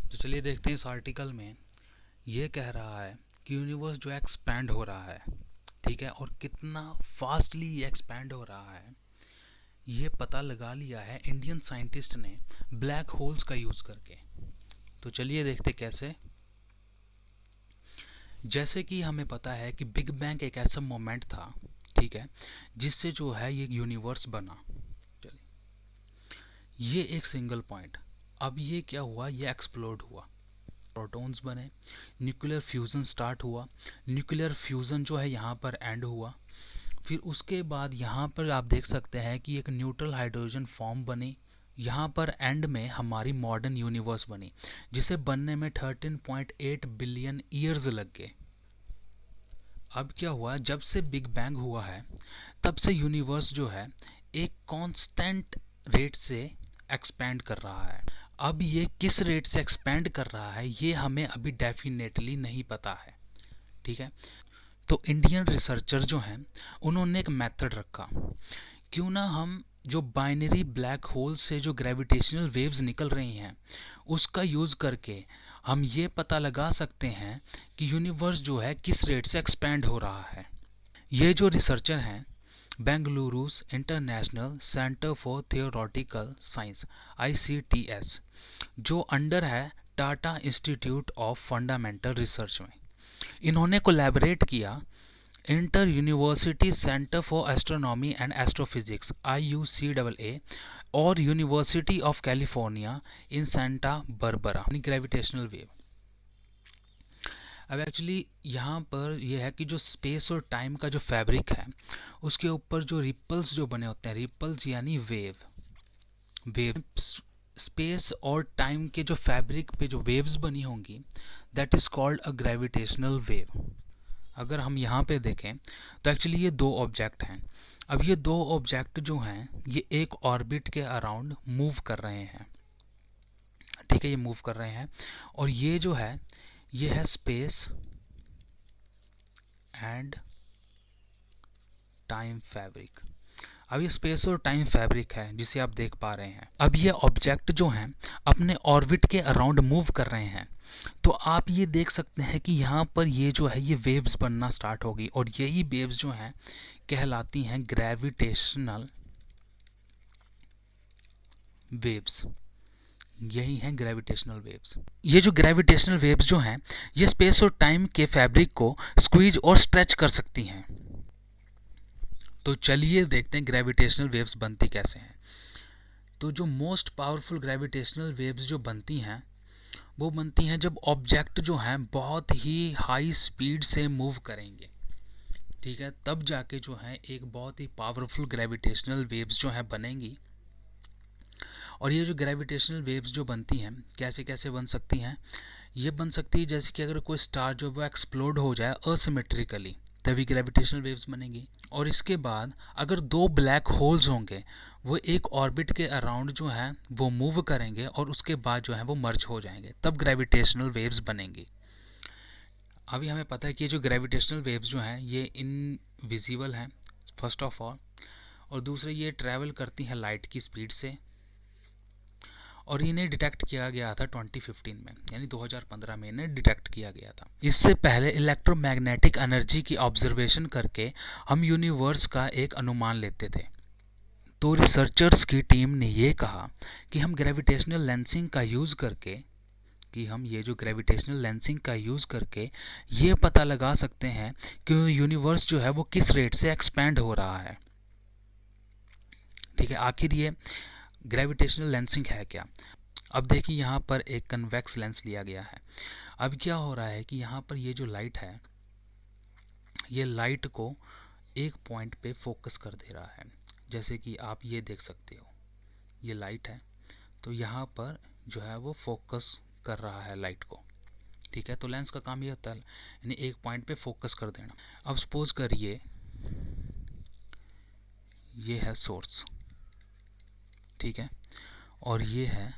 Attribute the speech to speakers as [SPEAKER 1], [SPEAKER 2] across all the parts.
[SPEAKER 1] तो चलिए देखते हैं इस आर्टिकल में ये कह रहा है कि यूनिवर्स जो एक्सपैंड हो रहा है, ठीक है, और कितना फास्टली ये एक्सपैंड हो रहा है ये पता लगा लिया है इंडियन साइंटिस्ट ने ब्लैक होल्स का यूज़ करके। तो चलिए देखते कैसे। जैसे कि हमें पता है कि बिग बैंग एक ऐसा मोमेंट था, ठीक है, जिससे जो है ये यूनिवर्स बना। चलिए, ये एक सिंगल पॉइंट। अब ये क्या हुआ, ये एक्सप्लोड हुआ, प्रोटॉन्स बने, न्यूक्लियर फ्यूज़न स्टार्ट हुआ। न्यूक्लियर फ्यूज़न जो है यहाँ पर एंड हुआ। फिर उसके बाद यहाँ पर आप देख सकते हैं कि एक न्यूट्रल हाइड्रोजन फॉर्म बनी। यहाँ पर एंड में हमारी मॉडर्न यूनिवर्स बनी, जिसे बनने में 13.8 बिलियन ईयर्स लग गए। अब क्या हुआ, जब से बिग बैंग हुआ है तब से यूनिवर्स जो है एक कांस्टेंट रेट से एक्सपैंड कर रहा है। अब ये किस रेट से एक्सपैंड कर रहा है ये हमें अभी डेफिनेटली नहीं पता है, ठीक है। तो इंडियन रिसर्चर जो हैं उन्होंने एक मेथड रखा, क्यों ना हम जो बाइनरी ब्लैक होल से जो ग्रेविटेशनल वेव्स निकल रही हैं उसका यूज़ करके हम ये पता लगा सकते हैं कि यूनिवर्स जो है किस रेट से एक्सपैंड हो रहा है। ये जो रिसर्चर हैं Bengaluru's international centre for theoretical science ICTS, जो अंडर है Tata institute of fundamental research में, इन्होंने कोलैबोरेट किया inter university centre for astronomy and astrophysics IUCAA और university of California in Santa Barbara gravitational wave. अब एक्चुअली यहाँ पर यह है कि जो स्पेस और टाइम का जो फैब्रिक है उसके ऊपर जो रिपल्स जो बने होते हैं, रिपल्स यानी वेव, स्पेस और टाइम के जो फैब्रिक पे जो वेव्स बनी होंगी that is called a gravitational wave. अगर हम यहाँ पे देखें तो एक्चुअली ये दो ऑब्जेक्ट हैं। अब ये दो ऑब्जेक्ट जो हैं ये एक ऑर्बिट के अराउंड मूव कर रहे हैं, ठीक है, ये मूव कर रहे हैं। और ये जो है ये है स्पेस एंड टाइम फैब्रिक। अब ये स्पेस और टाइम फैब्रिक है जिसे आप देख पा रहे हैं। अब ये ऑब्जेक्ट जो हैं अपने ऑर्बिट के अराउंड मूव कर रहे हैं, तो आप ये देख सकते हैं कि यहाँ पर ये जो है ये वेव्स बनना स्टार्ट होगी और यही वेव्स जो हैं कहलाती हैं ग्रेविटेशनल वेव्स। यही हैं ग्रेविटेशनल वेव्स। ये जो ग्रेविटेशनल वेव्स जो हैं ये स्पेस और टाइम के फैब्रिक को स्क्वीज और स्ट्रेच कर सकती हैं। तो चलिए देखते हैं ग्रेविटेशनल वेव्स बनती कैसे हैं। तो जो मोस्ट पावरफुल ग्रेविटेशनल वेव्स जो बनती हैं वो बनती हैं जब ऑब्जेक्ट जो हैं बहुत ही हाई स्पीड से मूव करेंगे, ठीक है, तब जाके जो है एक बहुत ही पावरफुल ग्रेविटेशनल वेव्स जो हैं बनेंगी। और ये जो ग्रेविटेशनल वेव्स जो बनती हैं कैसे कैसे बन सकती हैं, ये बन सकती है जैसे कि अगर कोई स्टार जो वो एक्सप्लोड हो जाए असिमेट्रिकली तभी ग्रेविटेशनल वेव्स बनेगी। और इसके बाद अगर दो ब्लैक होल्स होंगे वो एक ऑर्बिट के अराउंड जो है वो मूव करेंगे और उसके बाद जो है वो मर्ज हो जाएंगे, तब ग्रेविटेशनल वेव्स बनेंगी। अभी हमें पता है कि ये जो ग्रेविटेशनल वेव्स जो हैं ये इनविजिबल हैं फर्स्ट ऑफ ऑल, और दूसरे ये ट्रैवल करती हैं लाइट की स्पीड से, और इन्हें डिटेक्ट किया गया था 2015 में, यानी 2015 में इन्हें डिटेक्ट किया गया था। इससे पहले इलेक्ट्रोमैग्नेटिक एनर्जी की ऑब्जर्वेशन करके हम यूनिवर्स का एक अनुमान लेते थे। तो रिसर्चर्स की टीम ने ये कहा कि हम ग्रेविटेशनल लेंसिंग का यूज़ करके ये पता लगा सकते हैं कि यूनिवर्स जो है वो किस रेट से एक्सपैंड हो रहा है, ठीक है। आखिर ये ग्रेविटेशनल लेंसिंग है क्या। अब देखिए यहाँ पर एक कन्वेक्स लेंस लिया गया है। अब क्या हो रहा है कि यहाँ पर ये जो लाइट है ये लाइट को एक पॉइंट पे फोकस कर दे रहा है, जैसे कि आप ये देख सकते हो ये लाइट है, तो यहाँ पर जो है वो फोकस कर रहा है लाइट को, ठीक है। तो लेंस का काम ये होता है यानी एक पॉइंट पे फोकस कर देना। अब सपोज करिए ये है सोर्स, ठीक है, और ये है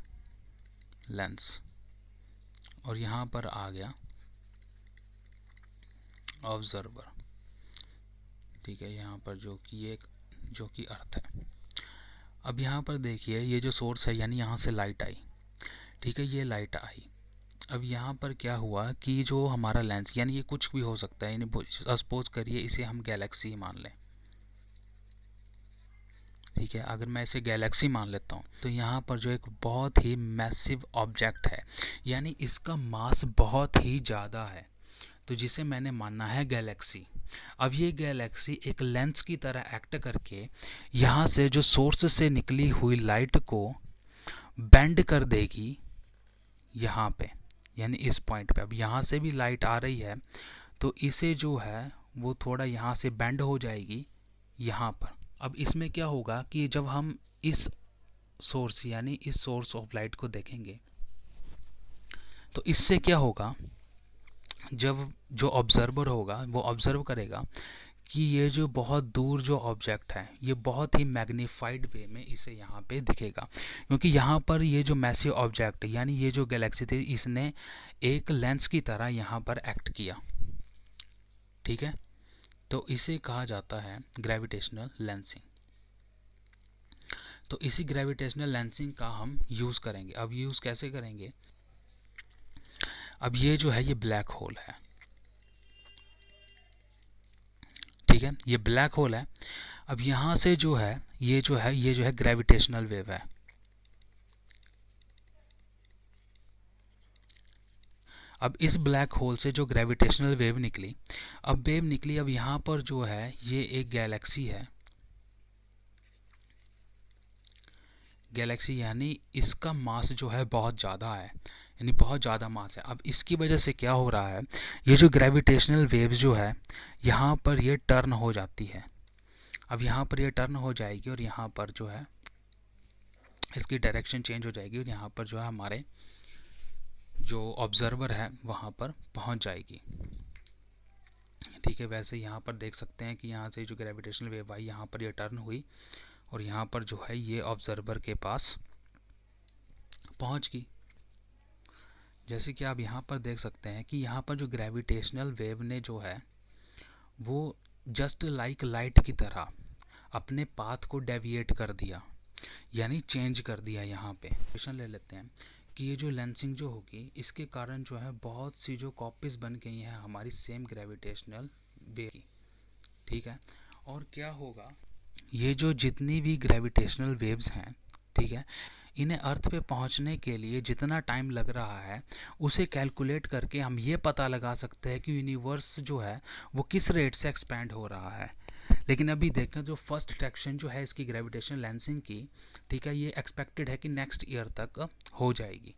[SPEAKER 1] लेंस, और यहाँ पर आ गया ऑब्जर्वर, ठीक है, यहाँ पर जो कि अर्थ है। अब यहाँ पर देखिए ये जो सोर्स है यानी यहाँ से लाइट आई, ठीक है, ये लाइट आई, अब यहाँ पर क्या हुआ कि जो हमारा लेंस, यानी ये कुछ भी हो सकता है, यानी सपोज करिए इसे हम गैलेक्सी मान लें, ठीक है। अगर मैं इसे गैलेक्सी मान लेता हूँ तो यहाँ पर जो एक बहुत ही मैसिव ऑब्जेक्ट है, यानी इसका मास बहुत ही ज़्यादा है, तो जिसे मैंने मानना है गैलेक्सी। अब ये गैलेक्सी एक लेंस की तरह एक्ट करके यहाँ से जो सोर्स से निकली हुई लाइट को बेंड कर देगी यहाँ पे, यानी इस पॉइंट पे। अब यहाँ से भी लाइट आ रही है तो इसे जो है वो थोड़ा यहाँ से बेंड हो जाएगी यहाँ पर। अब इसमें क्या होगा कि जब हम इस सोर्स, यानी इस सोर्स ऑफ लाइट को देखेंगे तो इससे क्या होगा, जब जो ऑब्जर्वर होगा वो ऑब्जर्व करेगा कि ये जो बहुत दूर जो ऑब्जेक्ट है ये बहुत ही मैग्नीफाइड वे में इसे यहाँ पे दिखेगा, क्योंकि यहाँ पर ये जो मैसिव ऑब्जेक्ट, यानी ये जो गैलेक्सी थी, इसने एक लेंस की तरह यहाँ पर एक्ट किया, ठीक है। तो इसे कहा जाता है ग्रेविटेशनल लेंसिंग। तो इसी ग्रेविटेशनल लेंसिंग का हम यूज़ करेंगे। अब यूज़ कैसे करेंगे, अब ये जो है ये ब्लैक होल है, ठीक है, ये ब्लैक होल है। अब यहाँ से जो है ये जो है ग्रेविटेशनल वेव है। अब इस ब्लैक होल से जो ग्रेविटेशनल वेव निकली, अब यहाँ पर जो है ये एक गैलेक्सी है, गैलेक्सी, यानी इसका मास जो है बहुत ज़्यादा है, यानी बहुत ज़्यादा मास है। अब इसकी वजह से क्या हो रहा है, ये जो ग्रेविटेशनल वेव जो है यहाँ पर ये टर्न हो जाती है। अब यहाँ पर ये टर्न हो जाएगी और यहाँ पर जो है इसकी डायरेक्शन चेंज हो जाएगी और यहाँ पर जो है हमारे जो ऑब्जर्वर है वहाँ पर पहुँच जाएगी, ठीक है। वैसे यहाँ पर देख सकते हैं कि यहाँ से जो ग्रेविटेशनल वेव आई यहाँ पर ये टर्न हुई और यहाँ पर जो है ये ऑब्जर्वर के पास पहुँच गई। जैसे कि आप यहाँ पर देख सकते हैं कि यहाँ पर जो ग्रेविटेशनल वेव ने जो है वो जस्ट लाइक लाइट की तरह अपने पाथ को डेविएट कर दिया, यानी चेंज कर दिया। यहाँ पे क्वेश्चन ले लेते हैं कि ये जो लेंसिंग जो होगी इसके कारण जो है बहुत सी जो कॉपीज बन गई हैं हमारी सेम ग्रेविटेशनल वेव की, ठीक है। और क्या होगा, ये जो जितनी भी ग्रेविटेशनल वेव्स हैं, ठीक है, इन्हें अर्थ पे पहुंचने के लिए जितना टाइम लग रहा है उसे कैलकुलेट करके हम ये पता लगा सकते हैं कि यूनिवर्स जो है वो किस रेट से एक्सपैंड हो रहा है। लेकिन अभी देखें जो फर्स्ट डिटेक्शन जो है इसकी ग्रेविटेशनल लेंसिंग की, ठीक है, ये एक्सपेक्टेड है कि नेक्स्ट ईयर तक हो जाएगी।